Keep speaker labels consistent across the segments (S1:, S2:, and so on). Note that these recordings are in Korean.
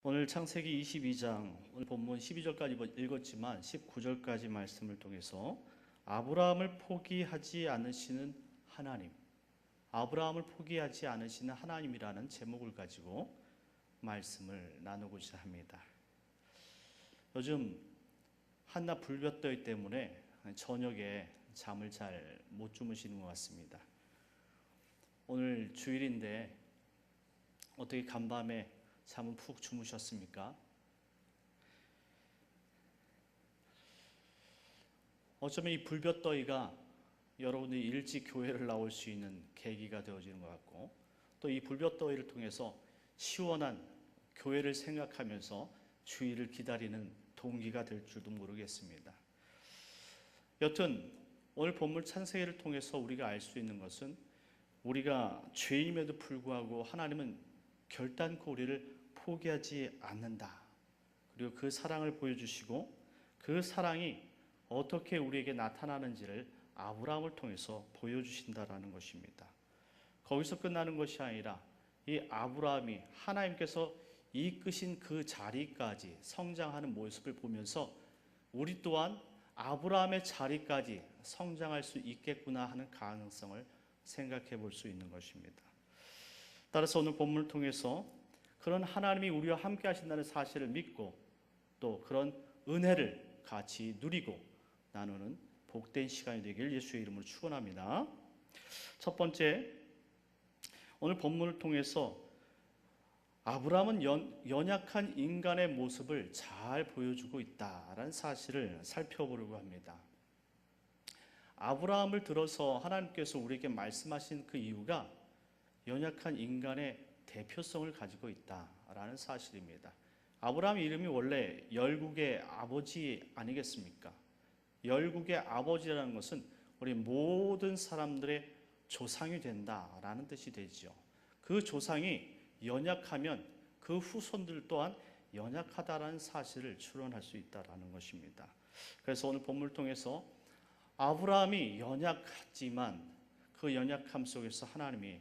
S1: 오늘 창세기 22장, 오늘 본문 12절까지 읽었지만 19절까지 말씀을 통해서 아브라함을 포기하지 않으시는 하나님, 아브라함을 포기하지 않으시는 하나님이라는 제목을 가지고 말씀을 나누고자 합니다. 요즘 한낮 불볕더위 때문에 저녁에 잠을 잘 못 주무시는 것 같습니다. 오늘 주일인데 어떻게 간밤에 잠은 푹 주무셨습니까? 어쩌면 이 불볕더위가 여러분이 일찍 교회를 나올 수 있는 계기가 되어지는 것 같고, 또 이 불볕더위를 통해서 시원한 교회를 생각하면서 주일을 기다리는 동기가 될 줄도 모르겠습니다. 여튼 오늘 본문 창세기를 통해서 우리가 알 수 있는 것은, 우리가 죄임에도 불구하고 하나님은 결단코 우리를 포기하지 않는다. 그리고 그 사랑을 보여주시고 그 사랑이 어떻게 우리에게 나타나는지를 아브라함을 통해서 보여주신다라는 것입니다. 거기서 끝나는 것이 아니라 이 아브라함이 하나님께서 이끄신 그 자리까지 성장하는 모습을 보면서 우리 또한 아브라함의 자리까지 성장할 수 있겠구나 하는 가능성을 생각해 볼 수 있는 것입니다. 따라서 오늘 본문을 통해서 그런 하나님이 우리와 함께 하신다는 사실을 믿고 또 그런 은혜를 같이 누리고 나누는 복된 시간이 되길 예수의 이름으로 축원합니다. 첫 번째, 오늘 본문을 통해서 아브라함은 연약한 인간의 모습을 잘 보여주고 있다라는 사실을 살펴보려고 합니다. 아브라함을 들어서 하나님께서 우리에게 말씀하신 그 이유가 연약한 인간의 대표성을 가지고 있다라는 사실입니다. 아브라함 이름이 원래 열국의 아버지 아니겠습니까? 열국의 아버지라는 것은 우리 모든 사람들의 조상이 된다라는 뜻이 되죠. 그 조상이 연약하면 그 후손들 또한 연약하다라는 사실을 추론할 수 있다라는 것입니다. 그래서 오늘 본문을 통해서 아브라함이 연약하지만 그 연약함 속에서 하나님이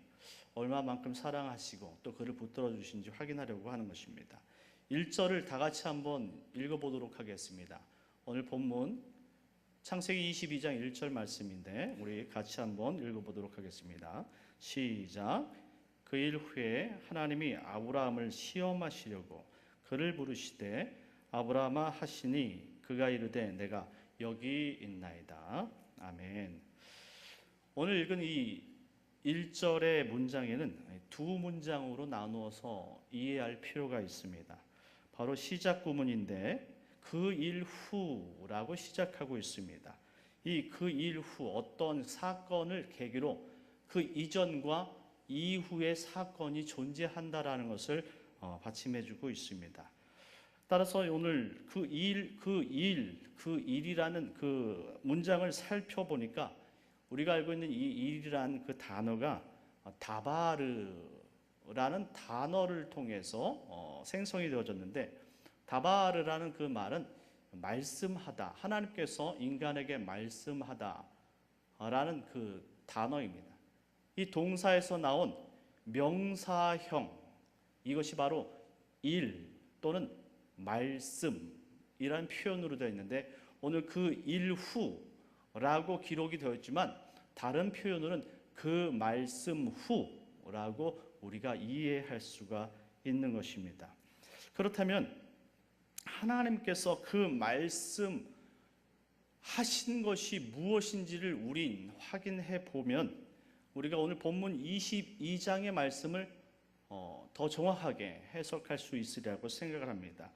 S1: 얼마만큼 사랑하시고 또 그를 붙들어 주신지 확인하려고 하는 것입니다. 1절을 다 같이 한번 읽어보도록 하겠습니다. 오늘 본문 창세기 22장 1절 말씀인데 우리 같이 한번 읽어보도록 하겠습니다. 시작. 그 일 후에 하나님이 아브라함을 시험하시려고 그를 부르시되 아브라함아 하시니 그가 이르되 내가 여기 있나이다. 아멘. 오늘 읽은 이 1절의 문장에는 두 문장으로 나누어서 이해할 필요가 있습니다. 바로 시작 구문인데 그 일 후라고 시작하고 있습니다. 이 그 일 후 어떤 사건을 계기로 그 이전과 이후의 사건이 존재한다라는 것을 받침해주고 있습니다. 따라서 오늘 그 일이라는 그 문장을 살펴보니까 우리가 알고 있는 이 일이라는 그 단어가 다바르라는 단어를 통해서 생성이 되어졌는데, 다바르라는 그 말은 말씀하다, 하나님께서 인간에게 말씀하다라는 그 단어입니다. 이 동사에서 나온 명사형, 이것이 바로 일 또는 말씀이라는 표현으로 되어 있는데, 오늘 그 일 후라고 기록이 되어 있지만 다른 표현으로는 그 말씀 후라고 우리가 이해할 수가 있는 것입니다. 그렇다면 하나님께서 그 말씀 하신 것이 무엇인지를 우린 확인해 보면 우리가 오늘 본문 22장의 말씀을 더 정확하게 해석할 수 있으리라고 생각을 합니다.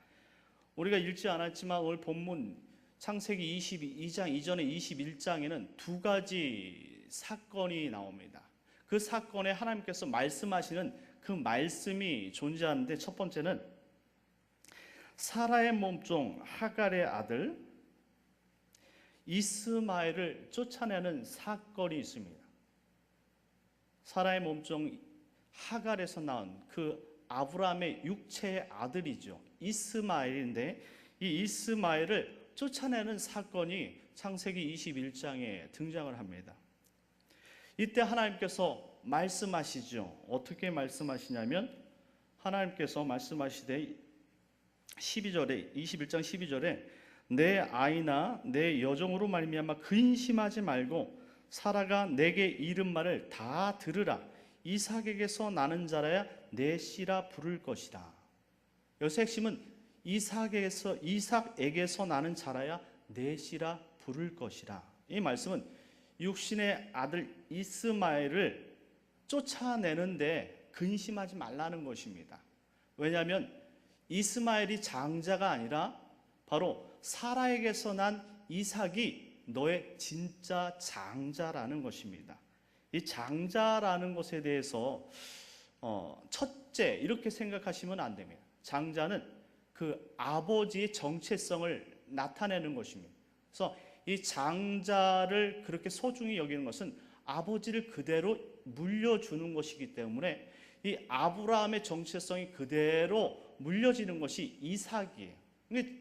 S1: 우리가 읽지 않았지만 오늘 본문 창세기 22장 이전의 21장에는 두 가지 사건이 나옵니다. 그 사건에 하나님께서 말씀하시는 그 말씀이 존재하는데, 첫 번째는 사라의 몸종 하갈의 아들 이스마엘을 쫓아내는 사건이 있습니다. 사라의 몸종 하갈에서 나온 그 아브라함의 육체의 아들이죠. 이스마엘인데 이 이스마엘을 쫓아내는 사건이 창세기 21장에 등장을 합니다. 이때 하나님께서 말씀하시죠. 어떻게 말씀하시냐면 하나님께서 말씀하시되 12절에 21장 12절에 내 아이나 내 여종으로 말미암아 근심하지 말고 사라가 내게 이른 말을 다 들으라. 이삭에게서 나는 자라야 내 씨라 부를 것이다. 여기서 핵심은 이삭에게서 나는 자라야 내 씨라 부를 것이라. 이 말씀은 육신의 아들 이스마엘을 쫓아내는데 근심하지 말라는 것입니다. 왜냐하면 이스마엘이 장자가 아니라 바로 사라에게서 난 이삭이 너의 진짜 장자라는 것입니다. 이 장자라는 것에 대해서 첫째 이렇게 생각하시면 안 됩니다. 장자는 그 아버지의 정체성을 나타내는 것입니다. 그래서 이 장자를 그렇게 소중히 여기는 것은 아버지를 그대로 물려주는 것이기 때문에 이 아브라함의 정체성이 그대로 물려지는 것이 이삭이에요. 이게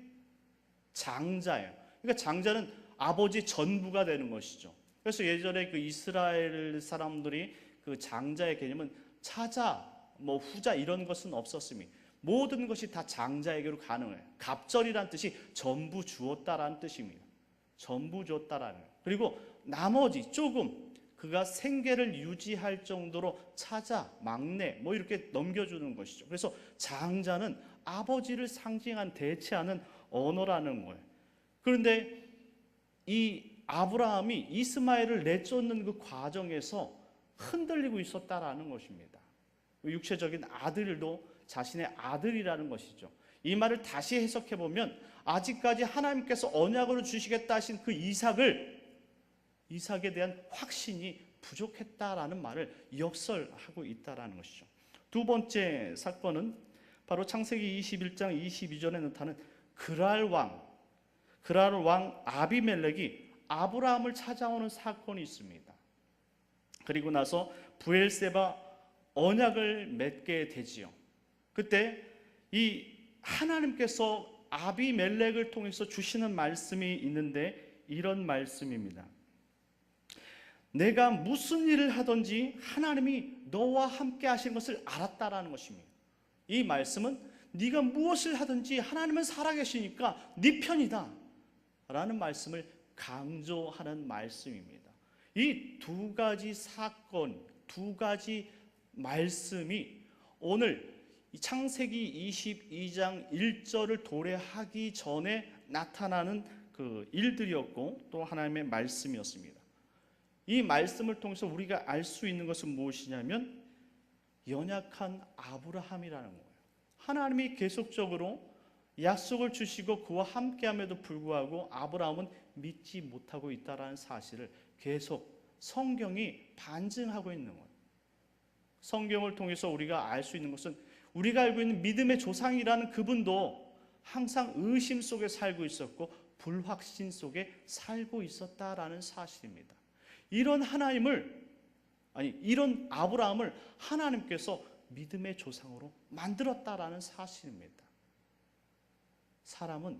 S1: 장자예요. 그러니까 장자는 아버지 전부가 되는 것이죠. 그래서 예전에 그 이스라엘 사람들이 그 장자의 개념은 차자, 후자 이런 것은 없었습니다. 모든 것이 다 장자에게로 가능해요. 갑절이란 뜻이 전부 주었다라는 뜻입니다. 전부 줬다라는 거예요. 그리고 나머지 조금 그가 생계를 유지할 정도로 차자, 막내 이렇게 넘겨주는 것이죠. 그래서 장자는 아버지를 상징한 대체하는 언어라는 거예요. 그런데 이 아브라함이 이스마엘을 내쫓는 그 과정에서 흔들리고 있었다라는 것입니다. 육체적인 아들도 자신의 아들이라는 것이죠. 이 말을 다시 해석해 보면 아직까지 하나님께서 언약으로 주시겠다 하신 그 이삭에 대한 확신이 부족했다라는 말을 역설하고 있다라는 것이죠. 두 번째 사건은 바로 창세기 21장 22절에 나타나는 그랄 왕 아비멜렉이 아브라함을 찾아오는 사건이 있습니다. 그리고 나서 브엘세바 언약을 맺게 되지요. 그때 이 하나님께서 아비멜렉을 통해서 주시는 말씀이 있는데 이런 말씀입니다. 내가 무슨 일을 하든지 하나님이 너와 함께 하신 것을 알았다라는 것입니다. 이 말씀은 네가 무엇을 하든지 하나님은 살아계시니까 네 편이다 라는 말씀을 강조하는 말씀입니다. 이 두 가지 사건, 두 가지 말씀이 오늘 창세기 22장 1절을 도래하기 전에 나타나는 그 일들이었고 또 하나님의 말씀이었습니다. 이 말씀을 통해서 우리가 알 수 있는 것은 무엇이냐면 연약한 아브라함이라는 거예요. 하나님이 계속적으로 약속을 주시고 그와 함께함에도 불구하고 아브라함은 믿지 못하고 있다는 사실을 계속 성경이 반증하고 있는 거예요. 성경을 통해서 우리가 알 수 있는 것은 우리가 알고 있는 믿음의 조상이라는 그분도 항상 의심 속에 살고 있었고 불확신 속에 살고 있었다라는 사실입니다. 이런 아브라함을 하나님께서 믿음의 조상으로 만들었다라는 사실입니다. 사람은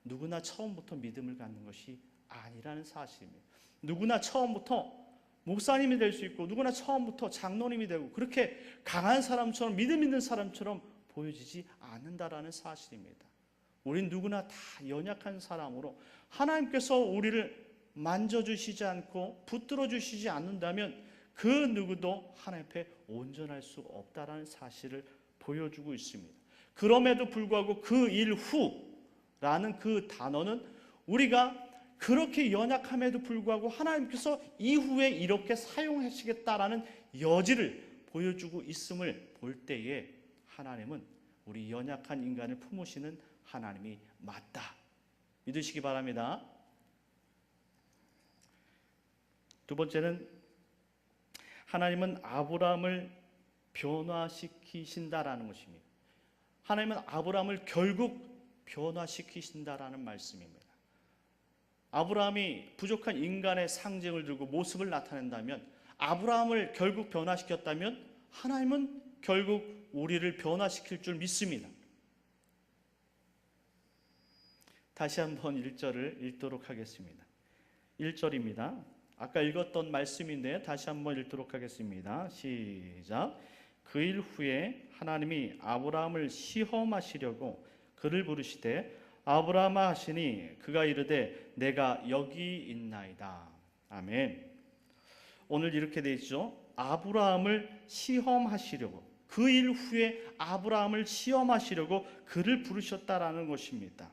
S1: 누구나 처음부터 믿음을 갖는 것이 아니라는 사실입니다. 누구나 처음부터 목사님이 될 수 있고 누구나 처음부터 장로님이 되고 그렇게 강한 사람처럼 믿음 있는 사람처럼 보여지지 않는다라는 사실입니다. 우린 누구나 다 연약한 사람으로 하나님께서 우리를 만져주시지 않고 붙들어 주시지 않는다면 그 누구도 하나님 앞에 온전할 수 없다라는 사실을 보여주고 있습니다. 그럼에도 불구하고 그 일 후라는 그 단어는 우리가 그렇게 연약함에도 불구하고 하나님께서 이후에 이렇게 사용하시겠다라는 여지를 보여주고 있음을 볼 때에 하나님은 우리 연약한 인간을 품으시는 하나님이 맞다 믿으시기 바랍니다. 두 번째는 하나님은 아브라함을 변화시키신다라는 것입니다. 하나님은 아브라함을 결국 변화시키신다라는 말씀입니다. 아브라함이 부족한 인간의 상징을 들고 모습을 나타낸다면, 아브라함을 결국 변화시켰다면 하나님은 결국 우리를 변화시킬 줄 믿습니다. 다시 한번 1절을 읽도록 하겠습니다. 1절입니다. 아까 읽었던 말씀인데 다시 한번 읽도록 하겠습니다. 시작. 그 일 후에 하나님이 아브라함을 시험하시려고 그를 부르시되 아브라함아 하시니 그가 이르되 내가 여기 있나이다. 아멘. 오늘 이렇게 되어 있죠. 아브라함을 시험하시려고, 그 일 후에 아브라함을 시험하시려고 그를 부르셨다라는 것입니다.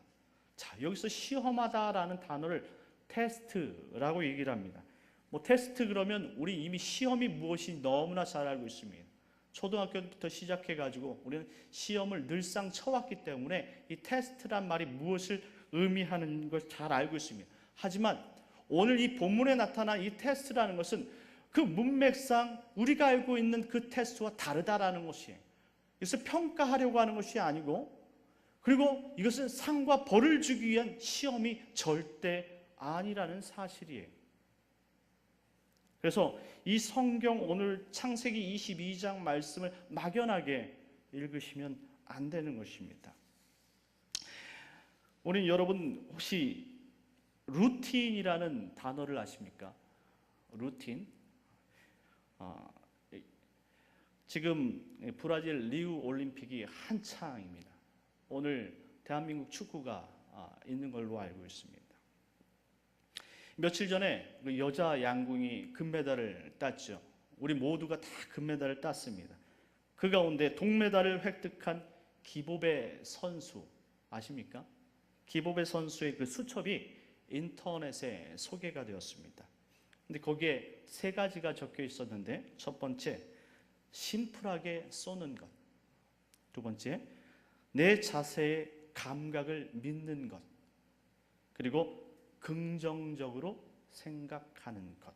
S1: 자, 여기서 시험하다라는 단어를 테스트라고 얘기를 합니다. 뭐 테스트 그러면 우리 이미 시험이 무엇인지 너무나 잘 알고 있습니다. 초등학교부터 시작해 가지고 우리는 시험을 늘상 쳐왔기 때문에 이 테스트란 말이 무엇을 의미하는 걸 잘 알고 있습니다. 하지만 오늘 이 본문에 나타난 이 테스트라는 것은 그 문맥상 우리가 알고 있는 그 테스트와 다르다라는 것이에요. 이것을 평가하려고 하는 것이 아니고, 그리고 이것은 상과 벌을 주기 위한 시험이 절대 아니라는 사실이에요. 그래서 이 성경 오늘 창세기 22장 말씀을 막연하게 읽으시면 안 되는 것입니다. 우리 여러분 혹시 루틴이라는 단어를 아십니까? 루틴. 지금 브라질 리우 올림픽이 한창입니다. 오늘 대한민국 축구가 있는 걸로 알고 있습니다. 며칠 전에 그 여자 양궁이 금메달을 땄죠. 우리 모두가 다 금메달을 땄습니다. 그 가운데 동메달을 획득한 기보배 선수 아십니까? 기보배 선수의 그 수첩이 인터넷에 소개가 되었습니다. 근데 거기에 세 가지가 적혀 있었는데, 첫 번째, 심플하게 쏘는 것. 두 번째, 내 자세의 감각을 믿는 것. 그리고 긍정적으로 생각하는 것.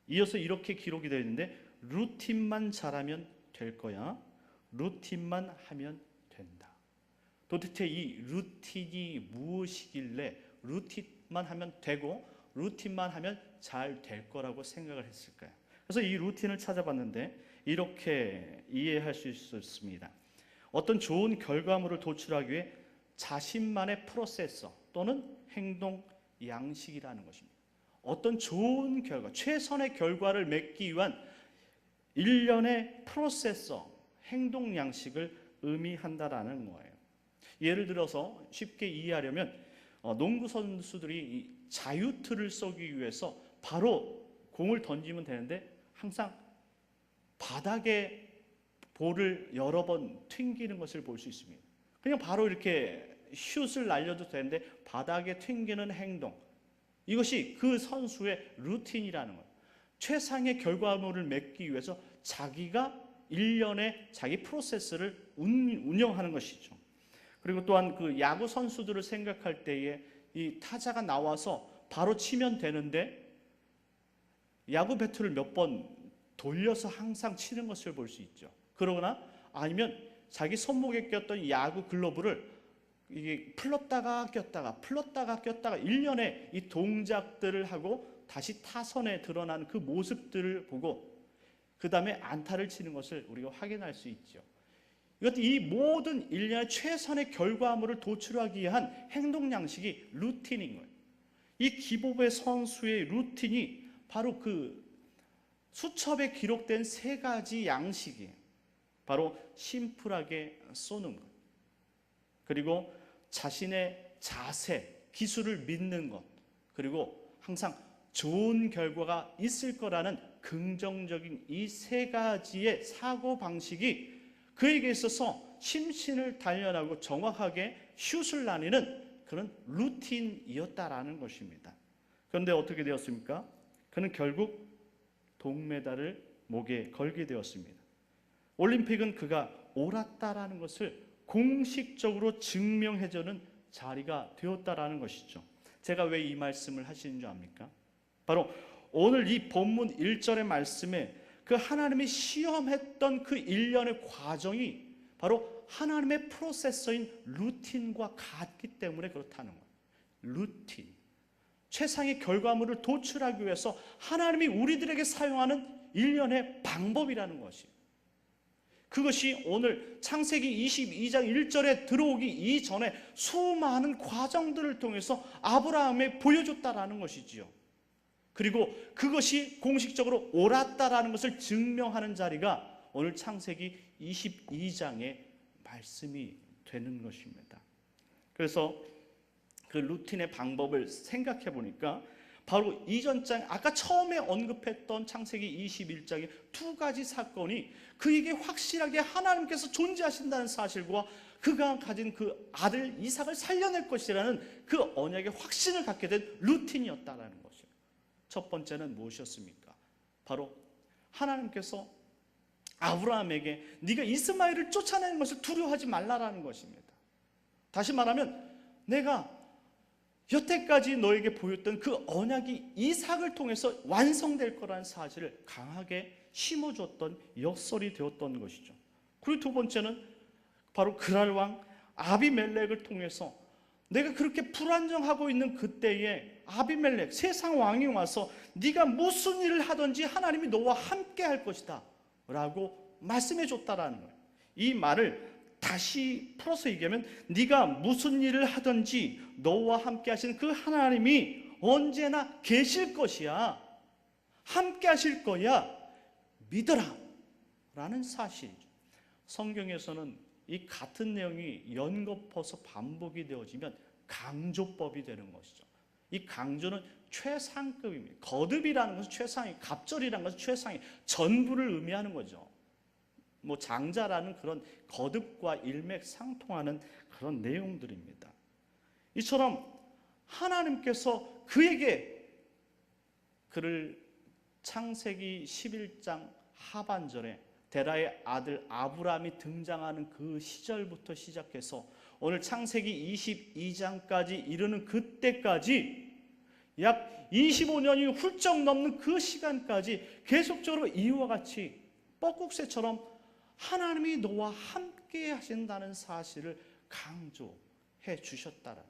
S1: 이어서 이렇게 기록이 되어 있는데, 루틴만 잘하면 될 거야. 루틴만 하면 된다. 도대체 이 루틴이 무엇이길래 루틴만 하면 되고 루틴만 하면 잘 될 거라고 생각을 했을까요? 그래서 이 루틴을 찾아봤는데 이렇게 이해할 수 있었습니다. 어떤 좋은 결과물을 도출하기 위해 자신만의 프로세서 또는 행동 양식이라는 것입니다. 어떤 좋은 결과, 최선의 결과를 맺기 위한 일련의 프로세서, 행동 양식을 의미한다라는 거예요. 예를 들어서 쉽게 이해하려면 농구 선수들이 자유투를 쏘기 위해서 바로 공을 던지면 되는데 항상 바닥에 볼을 여러 번 튕기는 것을 볼 수 있습니다. 그냥 바로 이렇게 슛을 날려도 되는데 바닥에 튕기는 행동, 이것이 그 선수의 루틴이라는 거예요. 최상의 결과물을 맺기 위해서 자기가 일련의 자기 프로세스를 운영하는 것이죠. 그리고 또한 그 야구 선수들을 생각할 때에 이 타자가 나와서 바로 치면 되는데 야구 배트를 몇 번 돌려서 항상 치는 것을 볼 수 있죠. 그러거나 아니면 자기 손목에 꼈던 야구 글러브를 이게 풀었다가 꼈다가 일련의 이 동작들을 하고 다시 타선에 드러난 그 모습들을 보고 그 다음에 안타를 치는 것을 우리가 확인할 수 있죠. 이 모든 일련의 최선의 결과물을 도출하기 위한 행동 양식이 루틴인 거예요. 이 기보배 선수의 루틴이 바로 그 수첩에 기록된 세 가지 양식이에요. 바로 심플하게 쏘는 것, 그리고 자신의 자세, 기술을 믿는 것, 그리고 항상 좋은 결과가 있을 거라는 긍정적인 이 세 가지의 사고방식이 그에게 있어서 심신을 단련하고 정확하게 슛을 날리는 그런 루틴이었다라는 것입니다. 그런데 어떻게 되었습니까? 그는 결국 동메달을 목에 걸게 되었습니다. 올림픽은 그가 옳았다라는 것을 공식적으로 증명해주는 자리가 되었다라는 것이죠. 제가 왜 이 말씀을 하시는 줄 압니까? 바로 오늘 이 본문 1절의 말씀에 그 하나님이 시험했던 그 일련의 과정이 바로 하나님의 프로세서인 루틴과 같기 때문에 그렇다는 거예요. 루틴. 최상의 결과물을 도출하기 위해서 하나님이 우리들에게 사용하는 일련의 방법이라는 것이에요. 그것이 오늘 창세기 22장 1절에 들어오기 이전에 수많은 과정들을 통해서 아브라함에 보여줬다라는 것이지요. 그리고 그것이 공식적으로 옳았다라는 것을 증명하는 자리가 오늘 창세기 22장의 말씀이 되는 것입니다. 그래서 그 루틴의 방법을 생각해 보니까 바로 이전 장, 아까 처음에 언급했던 창세기 21장의 두 가지 사건이 그에게 확실하게 하나님께서 존재하신다는 사실과 그가 가진 그 아들 이삭을 살려낼 것이라는 그 언약의 확신을 갖게 된 루틴이었다라는 것이에요. 첫 번째는 무엇이었습니까? 바로 하나님께서 아브라함에게 네가 이스마엘을 쫓아내는 것을 두려워하지 말라라는 것입니다. 다시 말하면 내가 여태까지 너에게 보였던 그 언약이 이삭을 통해서 완성될 거라는 사실을 강하게 심어줬던 역설이 되었던 것이죠. 그리고 두 번째는 바로 그랄 왕 아비멜렉을 통해서 내가 그렇게 불안정하고 있는 그때에 아비멜렉 세상 왕이 와서 네가 무슨 일을 하든지 하나님이 너와 함께 할 것이다 라고 말씀해 줬다라는 거예요. 이 말을 다시 풀어서 얘기하면 네가 무슨 일을 하든지 너와 함께 하시는 그 하나님이 언제나 계실 것이야. 함께 하실 거야. 믿어라 라는 사실이죠. 성경에서는 이 같은 내용이 연거퍼서 반복이 되어지면 강조법이 되는 것이죠. 이 강조는 최상급입니다. 거듭이라는 것은 최상위, 갑절이라는 것은 최상위, 전부를 의미하는 거죠. 뭐 장자라는 그런 거듭과 일맥상통하는 그런 내용들입니다. 이처럼 하나님께서 그에게 그를 창세기 11장 하반절에 데라의 아들 아브라함이 등장하는 그 시절부터 시작해서 오늘 창세기 22장까지 이르는 그때까지 약 25년이 훌쩍 넘는 그 시간까지 계속적으로 이와 같이 뻐국새처럼 하나님이 너와 함께 하신다는 사실을 강조해 주셨다라는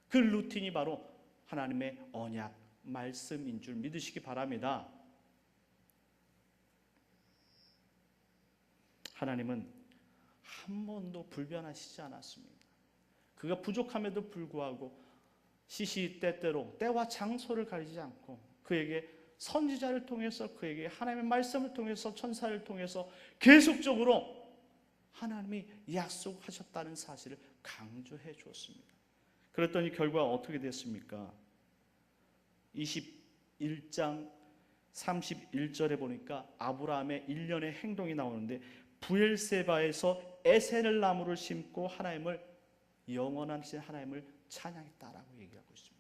S1: 그 루틴이 바로 하나님의 언약 말씀인 줄 믿으시기 바랍니다. 하나님은 한 번도 불변하시지 않았습니다. 그가 부족함에도 불구하고 시시때때로 때와 장소를 가리지 않고 그에게 선지자를 통해서 그에게 하나님의 말씀을 통해서 천사를 통해서 계속적으로 하나님이 약속하셨다는 사실을 강조해 주었습니다. 그랬더니 결과가 어떻게 됐습니까? 21장 31절에 보니까 아브라함의 일련의 행동이 나오는데 부엘세바에서 에셀 나무를 심고 하나님을 영원하신 하나님을 찬양했다라고 얘기하고 있습니다.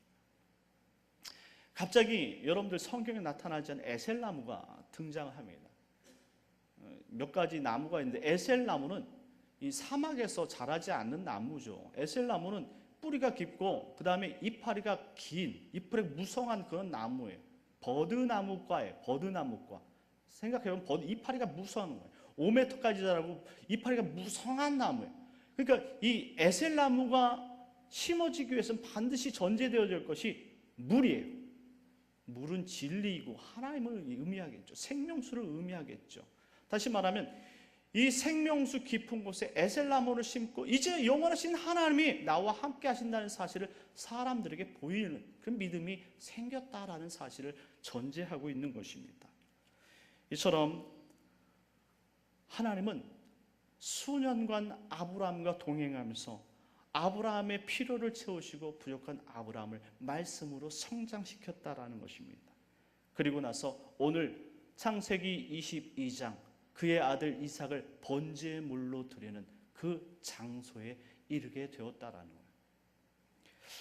S1: 갑자기 여러분들 성경에 나타나지 않은 에셀 나무가 등장합니다. 몇 가지 나무가 있는데 에셀 나무는 이 사막에서 자라지 않는 나무죠. 에셀 나무는 뿌리가 깊고 그 다음에 이파리가 긴 이파리 무성한 그런 나무예요. 버드나무과예요. 버드나무과. 생각해보면 이파리가 무성한 거예요. 5m까지 자라고 이파리가 무성한 나무예요. 그러니까 이 에셀 나무가 심어지기 위해서는 반드시 전제되어질 것이 물이에요. 물은 진리이고 하나님을 의미하겠죠. 생명수를 의미하겠죠. 다시 말하면 이 생명수 깊은 곳에 에셀나무를 심고 이제 영원하신 하나님이 나와 함께 하신다는 사실을 사람들에게 보이는 그 믿음이 생겼다라는 사실을 전제하고 있는 것입니다. 이처럼 하나님은 수년간 아브라함과 동행하면서 아브라함의 필요를 채우시고 부족한 아브라함을 말씀으로 성장시켰다라는 것입니다. 그리고 나서 오늘 창세기 22장 그의 아들 이삭을 번제물로 드리는 그 장소에 이르게 되었다라는 거예요.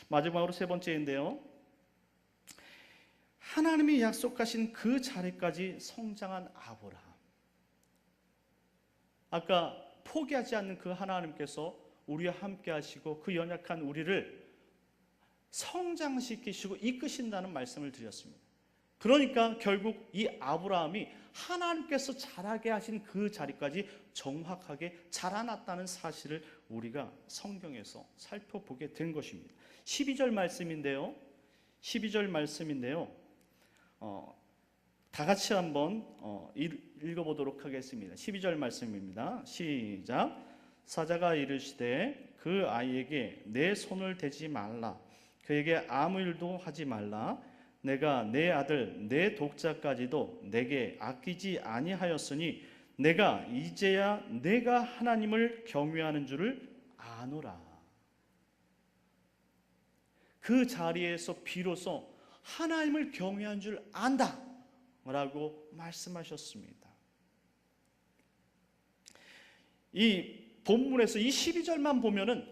S1: 마지막으로 세 번째인데요. 하나님이 약속하신 그 자리까지 성장한 아브라함. 아까 포기하지 않는 그 하나님께서 우리와 함께 하시고 그 연약한 우리를 성장시키시고 이끄신다는 말씀을 드렸습니다. 그러니까 결국 이 아브라함이 하나님께서 자라게 하신 그 자리까지 정확하게 자라났다는 사실을 우리가 성경에서 살펴보게 된 것입니다. 12절 말씀인데요. 12절 말씀인데요. 다 같이 한번 읽어보도록 하겠습니다. 12절 말씀입니다. 시작. 사자가 이르시되 그 아이에게 내 손을 대지 말라. 그에게 아무 일도 하지 말라. 내가 내 아들 내 독자까지도 내게 아끼지 아니하였으니 내가 이제야 내가 하나님을 경외하는 줄을 아노라. 그 자리에서 비로소 하나님을 경외한 줄 안다 라고 말씀하셨습니다. 이 본문에서 이 12절만 보면은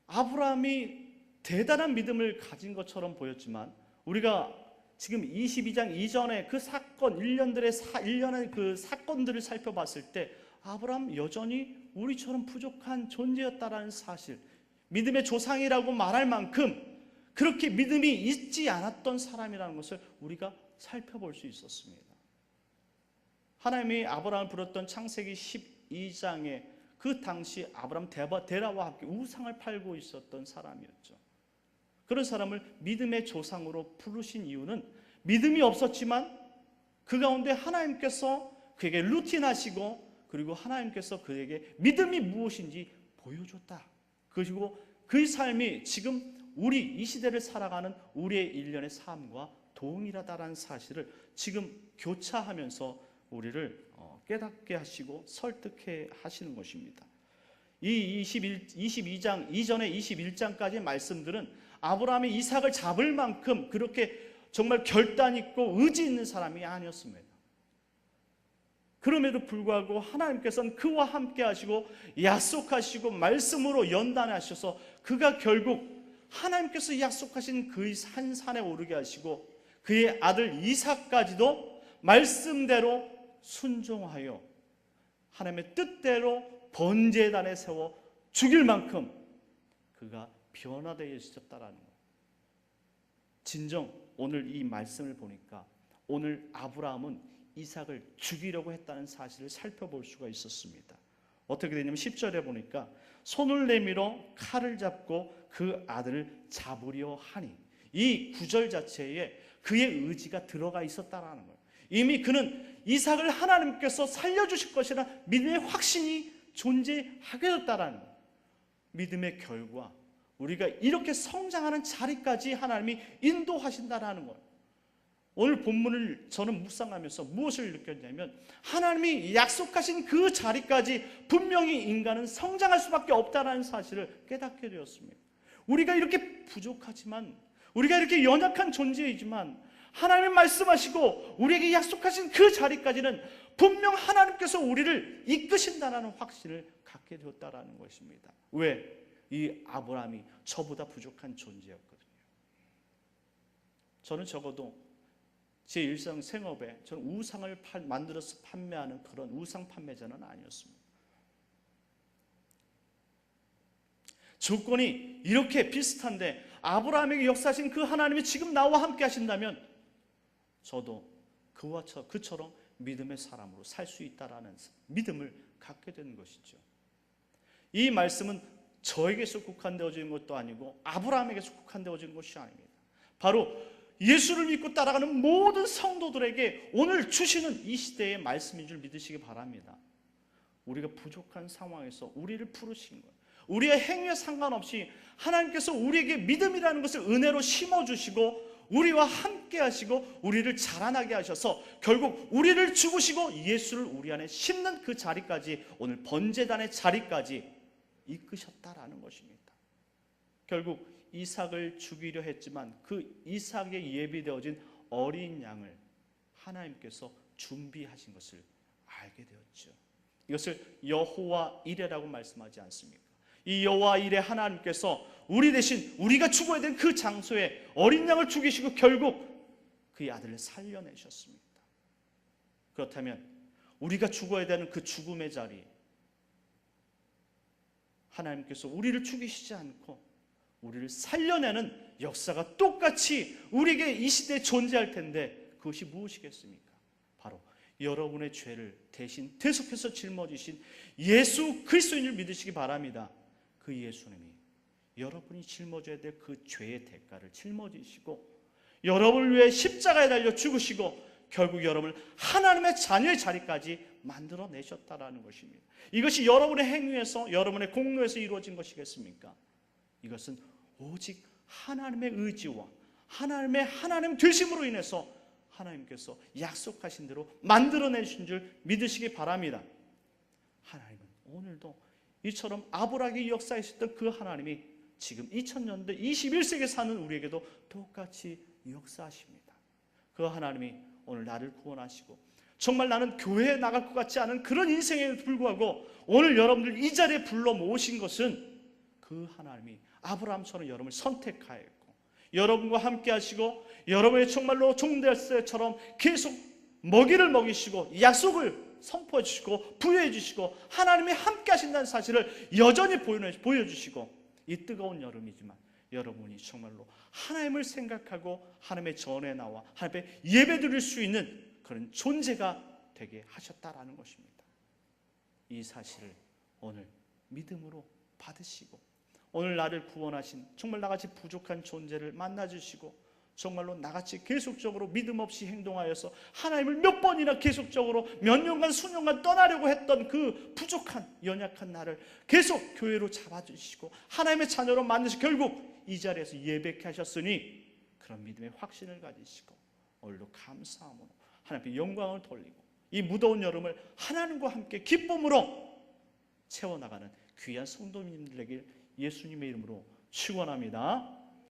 S1: 아브라함이 대단한 믿음을 가진 것처럼 보였지만, 우리가 지금 22장 이전에 그 사건, 일련의 그 사건들을 살펴봤을 때 아브라함 여전히 우리처럼 부족한 존재였다라는 사실, 믿음의 조상이라고 말할 만큼 그렇게 믿음이 있지 않았던 사람이라는 것을 우리가 살펴볼 수 있었습니다. 하나님이 아브라함을 부렸던 창세기 12장에 그 당시 아브라함 데라와 함께 우상을 팔고 있었던 사람이었죠. 그런 사람을 믿음의 조상으로 부르신 이유는 믿음이 없었지만 그 가운데 하나님께서 그에게 루틴하시고, 그리고 하나님께서 그에게 믿음이 무엇인지 보여줬다. 그리고 그 삶이 지금 우리 이 시대를 살아가는 우리의 일련의 삶과 동일하다라는 사실을 지금 교차하면서 우리를 깨닫게 하시고 설득해 하시는 것입니다. 이 22장 이전의 21장까지의 말씀들은 아브라함이 이삭을 잡을 만큼 그렇게 정말 결단 있고 의지 있는 사람이 아니었습니다. 그럼에도 불구하고 하나님께서는 그와 함께 하시고 약속하시고 말씀으로 연단하셔서 그가 결국 하나님께서 약속하신 그 한 산에 오르게 하시고 그의 아들 이삭까지도 말씀대로 순종하여 하나님의 뜻대로 번제단에 세워 죽일 만큼 그가 변화되어졌다라는 것. 진정 오늘 이 말씀을 보니까 오늘 아브라함은 이삭을 죽이려고 했다는 사실을 살펴볼 수가 있었습니다. 어떻게 되냐면 10절에 보니까 손을 내밀어 칼을 잡고 그 아들을 잡으려 하니, 이 구절 자체에 그의 의지가 들어가 있었다라는 거예요. 이미 그는 이삭을 하나님께서 살려주실 것이라는 믿음의 확신이 존재하게 됐다라는 거예요. 믿음의 결과, 우리가 이렇게 성장하는 자리까지 하나님이 인도하신다라는 거예요. 오늘 본문을 저는 묵상하면서 무엇을 느꼈냐면, 하나님이 약속하신 그 자리까지 분명히 인간은 성장할 수밖에 없다는 사실을 깨닫게 되었습니다. 우리가 이렇게 부족하지만, 우리가 이렇게 연약한 존재이지만 하나님이 말씀하시고 우리에게 약속하신 그 자리까지는 분명 하나님께서 우리를 이끄신다는 확신을 갖게 되었다는 것입니다. 왜? 이 아브라함이 저보다 부족한 존재였거든요. 저는 적어도 제 일상 생업에 저는 우상을 만들어서 판매하는 그런 우상 판매자는 아니었습니다. 조건이 이렇게 비슷한데 아브라함에게 역사하신 그 하나님이 지금 나와 함께 하신다면 저도 그처럼 믿음의 사람으로 살 수 있다라는 믿음을 갖게 되는 것이죠. 이 말씀은 저에게서 국한되어진 것도 아니고 아브라함에게서 국한되어진 것이 아닙니다. 바로 예수를 믿고 따라가는 모든 성도들에게 오늘 주시는 이 시대의 말씀인 줄 믿으시기 바랍니다. 우리가 부족한 상황에서 우리를 부르신 거예요. 우리의 행위에 상관없이 하나님께서 우리에게 믿음이라는 것을 은혜로 심어주시고 우리와 함께 하시고 우리를 자라나게 하셔서 결국 우리를 죽으시고 예수를 우리 안에 심는 그 자리까지, 오늘 번제단의 자리까지 이끄셨다라는 것입니다. 결국 이삭을 죽이려 했지만 그 이삭에 예비되어진 어린 양을 하나님께서 준비하신 것을 알게 되었죠. 이것을 여호와 이레라고 말씀하지 않습니까? 이 여호와 이레 하나님께서 우리 대신 우리가 죽어야 된 그 장소에 어린 양을 죽이시고 결국 그의 아들을 살려내셨습니다. 그렇다면 우리가 죽어야 되는 그 죽음의 자리, 하나님께서 우리를 죽이시지 않고 우리를 살려내는 역사가 똑같이 우리에게 이 시대에 존재할 텐데 그것이 무엇이겠습니까? 바로 여러분의 죄를 대신 대속해서 짊어지신 예수 그리스도인을 믿으시기 바랍니다. 그 예수님이 여러분이 짊어져야 될 그 죄의 대가를 짊어지시고 여러분을 위해 십자가에 달려 죽으시고 결국 여러분을 하나님의 자녀의 자리까지 만들어내셨다라는 것입니다. 이것이 여러분의 행위에서, 여러분의 공로에서 이루어진 것이겠습니까? 이것은 오직 하나님의 의지와 하나님 되심으로 인해서 하나님께서 약속하신 대로 만들어내신 줄 믿으시기 바랍니다. 하나님은 오늘도 이처럼 아브라함의 역사에 있었던 그 하나님이 지금 2000년대 21세기에 사는 우리에게도 똑같이 역사하십니다. 그 하나님이 오늘 나를 구원하시고 정말 나는 교회에 나갈 것 같지 않은 그런 인생에 불구하고 오늘 여러분들 이 자리에 불러 모으신 것은 그 하나님이 아브라함처럼 여러분을 선택하였고 여러분과 함께 하시고 여러분의 정말로 종대할때처럼 계속 먹이를 먹이시고 약속을 선포해 주시고 부여해 주시고 하나님이 함께 하신다는 사실을 여전히 보여주시고 이 뜨거운 여름이지만 여러분이 정말로 하나님을 생각하고 하나님의 전에 나와 하나님의 예배드릴 수 있는 그런 존재가 되게 하셨다라는 것입니다. 이 사실을 오늘 믿음으로 받으시고 오늘 나를 구원하신 정말 나같이 부족한 존재를 만나주시고 정말로 나같이 계속적으로 믿음 없이 행동하여서 하나님을 몇 번이나 계속적으로 몇 년간 수년간 떠나려고 했던 그 부족한 연약한 나를 계속 교회로 잡아주시고 하나님의 자녀로 만드시고 결국 이 자리에서 예배케 하셨으니 그런 믿음의 확신을 가지시고 오늘도 감사함으로 하나님께 영광을 돌리고 이 무더운 여름을 하나님과 함께 기쁨으로 채워나가는 귀한 성도님들에게 예수님의 이름으로 축원합니다.